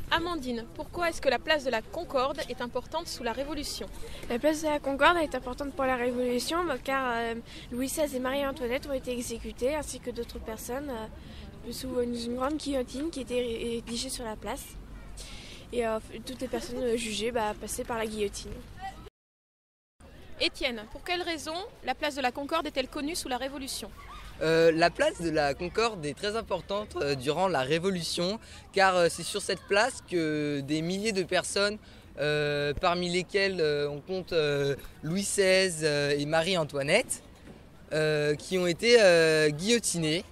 Amandine, pourquoi est-ce que la place de la Concorde est importante sous la Révolution? La place de la Concorde est importante pour la Révolution car Louis XVI et Marie-Antoinette ont été exécutés ainsi que d'autres personnes sous une grande guillotine qui était érigée sur la place. Et toutes les personnes jugées passaient par la guillotine. Étienne, pour quelle raison la place de la Concorde est-elle connue sous la Révolution? La place de la Concorde est très importante durant la Révolution car c'est sur cette place que des milliers de personnes, parmi lesquelles on compte Louis XVI et Marie-Antoinette, qui ont été guillotinés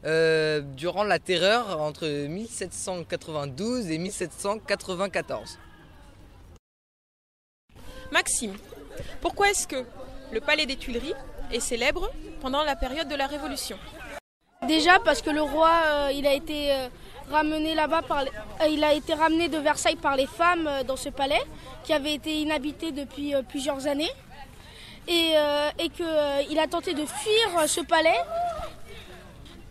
durant la Terreur entre 1792 et 1794. Maxime, pourquoi est-ce que le palais des Tuileries est célèbre pendant la période de la Révolution? Déjà parce que le roi il a été ramené là-bas il a été ramené de Versailles par les femmes dans ce palais qui avait été inhabité depuis plusieurs années et qu'il a tenté de fuir ce palais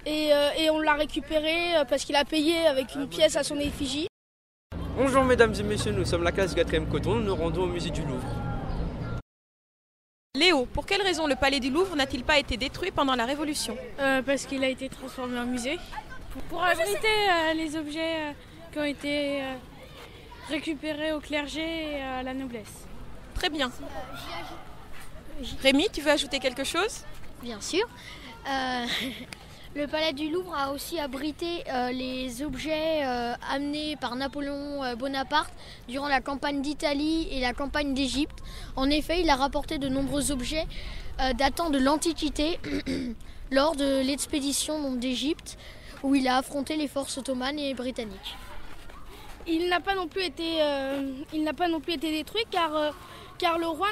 et on l'a récupéré parce qu'il a payé avec une pièce à son effigie. Bonjour mesdames et messieurs, nous sommes la classe 4e Coton, nous nous rendons au musée du Louvre. Léo, pour quelle raison le palais du Louvre n'a-t-il pas été détruit pendant la Révolution? Parce qu'il a été transformé en musée. Pour abriter les objets qui ont été récupérés au clergé et à la noblesse. Très bien. Rémi, tu veux ajouter quelque chose? Bien sûr. Le palais du Louvre a aussi abrité les objets amenés par Napoléon Bonaparte durant la campagne d'Italie et la campagne d'Égypte. En effet, il a rapporté de nombreux objets datant de l'Antiquité lors de l'expédition d'Égypte où il a affronté les forces ottomanes et britanniques. Il n'a pas non plus été détruit car le roi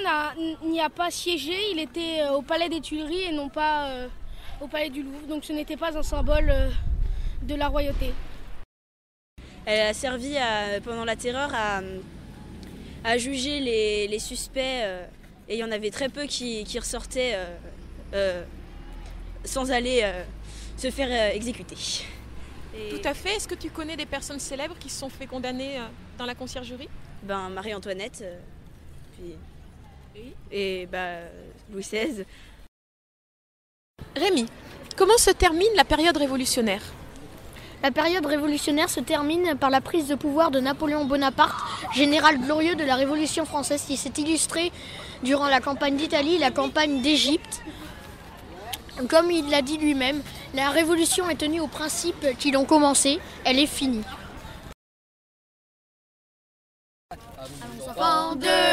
n'y a pas siégé, il était au palais des Tuileries et non pas au palais du Louvre, donc ce n'était pas un symbole de la royauté. Elle a servi pendant la Terreur à juger les suspects et il y en avait très peu qui ressortaient sans aller se faire exécuter. Tout à fait. Est-ce que tu connais des personnes célèbres qui se sont fait condamner dans la conciergerie? Marie-Antoinette, et Louis XVI. Rémi, comment se termine la période révolutionnaire? La période révolutionnaire se termine par la prise de pouvoir de Napoléon Bonaparte, général glorieux de la Révolution française qui s'est illustré durant la campagne d'Italie et la campagne d'Égypte. Comme il l'a dit lui-même, la révolution est tenue aux principes qui l'ont commencé, elle est finie. Enfants de